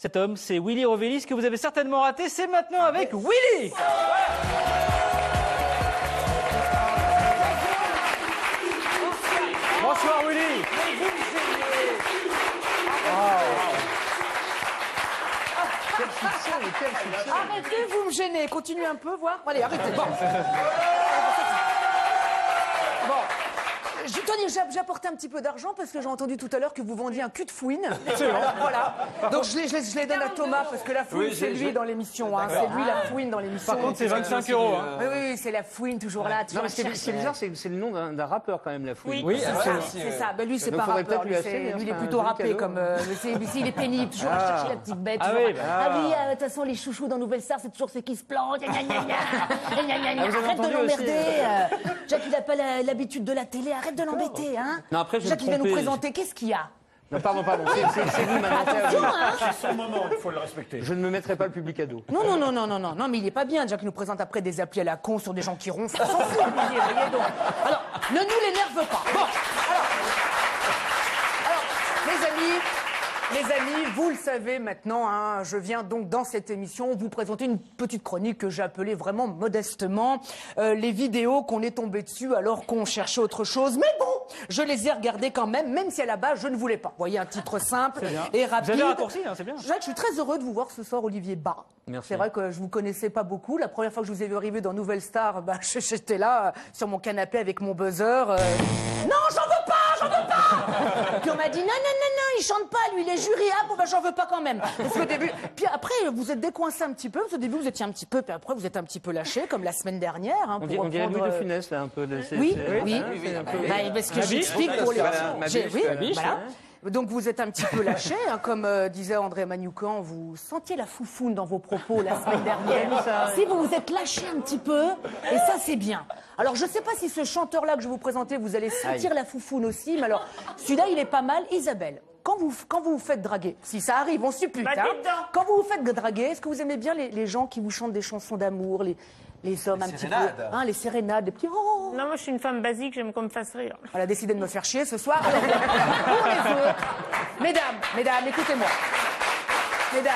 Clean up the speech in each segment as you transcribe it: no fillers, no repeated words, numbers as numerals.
Cet homme, c'est Willy Rovelli. Ce que vous avez certainement raté, c'est maintenant avec Willy. Bonsoir Willy. Quel succès, mais quel succès. Arrêtez, vous me gênez. Continuez un peu, voir. Allez, arrêtez. Bon. Tenez, j'ai apporté un petit peu d'argent parce que j'ai entendu tout à l'heure que vous vendiez un cul de fouine. Voilà. Donc je les donne à Thomas parce que la fouine, c'est lui dans l'émission. Hein. C'est lui la fouine dans l'émission. Par contre, c'est 25 €. Hein. Oui, c'est la fouine toujours là. Non, mais ce qui est bizarre, c'est le nom d'un rappeur quand même, la fouine. Oui, c'est ça. Ben, lui, c'est pas rappeur. Lui, il est plutôt rappé comme. Il est pénible, toujours à chercher la petite bête. Ah oui, de toute façon, les chouchous dans Nouvelle Star, c'est toujours ceux qui se plantent. Arrête de l'emmerder. Jacques, il n'a pas l'habitude de la télé. Arrête de l'embêter. Hein. Non, après, Jacques, il va nous présenter. Qu'est-ce qu'il y a? Non, pardon, c'est vous, madame. Attention, hein. C'est son moment, il faut le respecter. Je ne me mettrai pas le public à dos. Non, mais il est pas bien. Jacques nous présente après des applis à la con sur des gens qui ronflent. On s'en fout, Olivier, voyez donc. Alors, ne nous l'énerve pas. Bon, alors, les amis, vous le savez maintenant, hein, je viens donc dans cette émission vous présenter une petite chronique que j'ai appelée vraiment modestement les vidéos qu'on est tombé dessus alors qu'on cherchait autre chose. Mais bon, je les ai regardées quand même si à la base je ne voulais pas. Vous voyez, un titre simple et rapide. Vous avez raccourci, hein, c'est bien. Jacques, je suis très heureux de vous voir ce soir, Olivier Bas. Merci. C'est vrai que je vous connaissais pas beaucoup. La première fois que je vous ai vu arriver dans Nouvelle Star, j'étais là sur mon canapé avec mon buzzer. Non, j'en veux pas. Puis on m'a dit non, il chante pas, lui, il est jury. Ah bon, j'en veux pas quand même. Parce qu'au début, puis après, vous êtes décoincé un petit peu. Parce qu'au début, vous étiez un petit peu, puis après, vous êtes un petit peu lâché, comme la semaine dernière. Hein, on dirait Louis de Funès, là, un peu. Oui. Parce que j'explique pour les. Oui, voilà. Donc vous êtes un petit peu lâché, hein, comme disait André Manoukian, vous sentiez la foufoune dans vos propos la semaine dernière. Si vous vous êtes lâché un petit peu, et ça c'est bien. Alors je ne sais pas si ce chanteur-là que je vais vous présenter, vous allez sentir la foufoune aussi, mais alors celui-là il est pas mal. Isabelle, quand vous vous faites draguer, si ça arrive, on suppute, hein, quand vous vous faites draguer, est-ce que vous aimez bien les gens qui vous chantent des chansons d'amour, les hommes un petit peu, hein, les sérénades, les petits oh. Non, moi je suis une femme basique, j'aime qu'on me fasse rire. Elle a décidé de me faire chier ce soir. Alors, pour les autres, mesdames, écoutez-moi. Mesdames,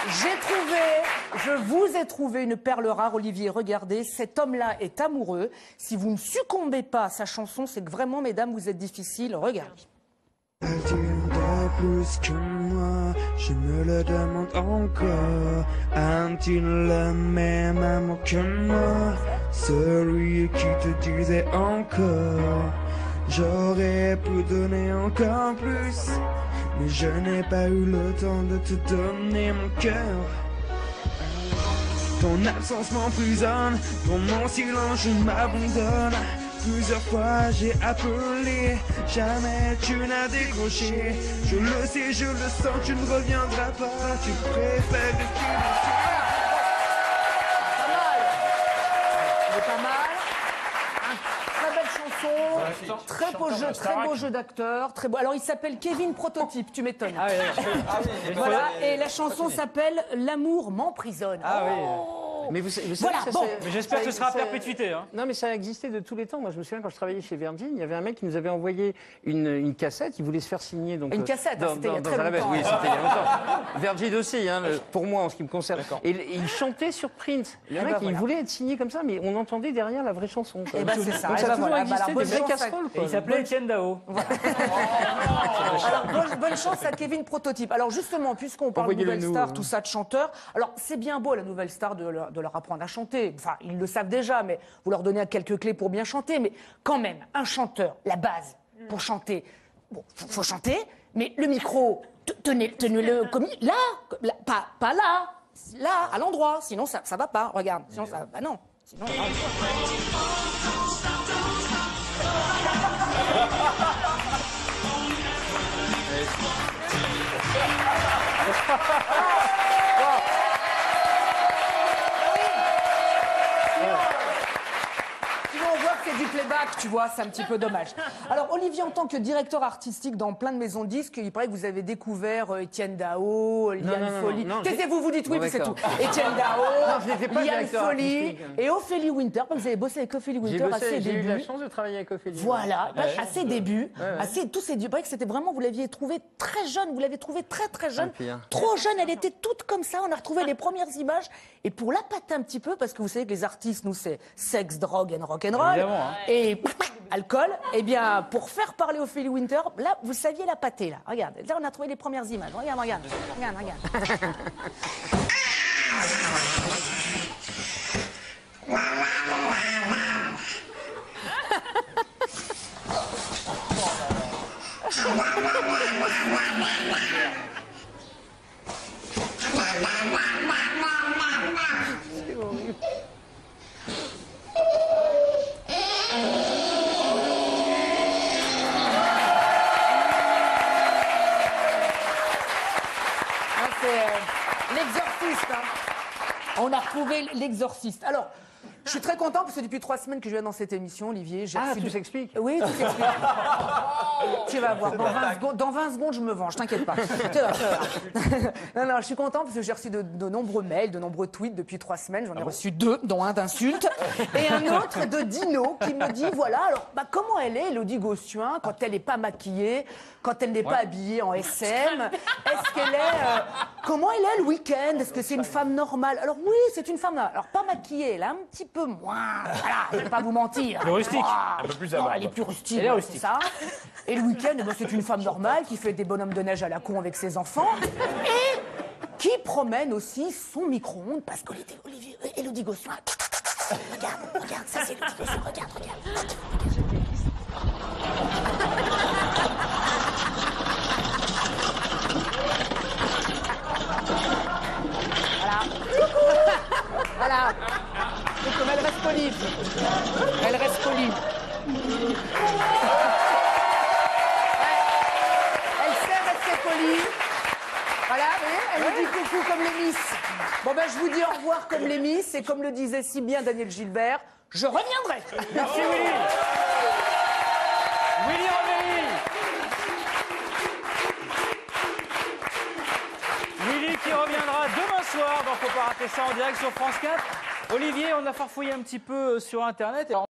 je vous ai trouvé une perle rare, Olivier. Regardez, cet homme-là est amoureux. Si vous ne succombez pas à sa chanson, c'est que vraiment, mesdames, vous êtes difficiles. Regardez. A-t-il plus que moi? Je me le demande encore. A-t-il le même amour que moi? Celui qui te disait encore j'aurais pu donner encore plus, mais je n'ai pas eu le temps de te donner mon cœur. Ton absence m'emprisonne, dans mon silence je m'abandonne. Plusieurs fois j'ai appelé, jamais tu n'as décroché. Je le sais, je le sens, tu ne reviendras pas. Tu préfères rester dessus. Pas mal. Très belle chanson, très beau jeu d'acteur, très beau. Alors il s'appelle Kevin Prototype, tu m'étonnes. Voilà, et la chanson s'appelle L'amour m'emprisonne. Ah oui. Mais vous savez, Voilà, bon. Mais j'espère que ce sera à perpétuité. Hein. Non, mais ça a existé de tous les temps. Moi, je me souviens quand je travaillais chez Virgin, il y avait un mec qui nous avait envoyé une cassette. Il voulait se faire signer. Donc, une cassette, c'était il y a très longtemps. Oui, c'était il y a longtemps. Virgin aussi, hein, pour moi, en ce qui me concerne. Et il chantait sur Prince. Le mec, il voulait être signé comme ça, mais on entendait derrière la vraie chanson. Et ben c'est ça. Donc, ça a toujours existé, des vraies chance casseroles. Et il s'appelait Etienne Dao. Alors, bonne chance à Kevin Prototype. Alors justement, puisqu'on parle de Nouvelle Star, tout ça de chanteurs, alors c'est bien beau la Nouvelle Star de leur apprendre à chanter. Enfin, ils le savent déjà, mais vous leur donnez quelques clés pour bien chanter. Mais quand même, un chanteur, la base pour chanter, bon, faut chanter, mais le micro, tenez-le comme là, pas là, à l'endroit. Sinon, ça va pas. Regarde, sinon ça, bah non. Sinon, Sinon, on voit que c'est du playback. tu vois, c'est un petit peu dommage. Alors, Olivier, en tant que directeur artistique dans plein de maisons de disques, il paraît que vous avez découvert Étienne Dao, Liane Folly. Taisez-vous, vous dites oui, Bon, puis c'est tout. d'accord. Étienne Dao, Non, je n'étais pas Liane directeur Folly artistique. et Ophélie Winter. Vous avez bossé avec Ophélie Winter à ses J'ai eu la débuts. chance de travailler avec Ophélie. Voilà, à ses débuts, tous ses débuts. Il paraît que c'était vraiment, vous l'aviez trouvé très jeune, vous l'avez trouvé très très jeune. Pire. Trop jeune, elle était toute comme ça. On a retrouvé les premières images. Et pour la pâter un petit peu, parce que vous savez que les artistes, nous, c'est sexe, drogue and rock'n'roll. Évidemment, hein. Et alcool. Eh bien, pour faire parler Ophélie Winter, là, vous saviez la pâter, là. Regarde, là, on a trouvé les premières images. Regarde, regarde. Regarde, regarde. C'est l'exorciste. Hein. On a retrouvé l'exorciste. Alors, je suis très content parce que depuis 3 semaines que je viens dans cette émission, Olivier, j'ai reçu tout s'explique. Oui, tout s'explique. Tu vas voir, dans 20 secondes, je me venge, t'inquiète pas. Tu vas voir. Non, je suis content parce que j'ai reçu de nombreux mails, de nombreux tweets depuis 3 semaines. J'en ai reçu 2, dont un d'insultes. Et un autre de Dino qui me dit, voilà, alors, comment elle est, Élodie Gossuin, quand elle n'est pas maquillée, quand elle n'est pas habillée en SM? Est-ce qu'elle est... comment elle est le week-end? Est-ce que c'est une femme normale? Alors oui, c'est une femme normale. Alors pas maquillée, elle est un petit peu moins... Voilà, je ne vais pas vous mentir. Plus rustique. Un peu plus à Non, barbe. elle est plus rustique. Elle est rustique. C'est ça. Et le week-end, eh ben, c'est une femme normale qui fait des bonhommes de neige à la con avec ses enfants et qui promène aussi son micro-ondes parce qu'Olivier, Élodie Gossuin. Regarde, ça c'est Élodie Gossuin. Regarde. Voilà. Et comme elle reste polie. Elle reste polie. Elle sait rester polie. Voilà, vous voyez, elle me dit coucou comme les Miss. Bon ben je vous dis au revoir comme les Miss et comme le disait si bien Daniel Gilbert, je reviendrai. Merci Willy. Willy Revelli. Willy qui reviendra demain soir dans Faut pas rater ça en direct sur France 4. Olivier, on a farfouillé un petit peu sur Internet.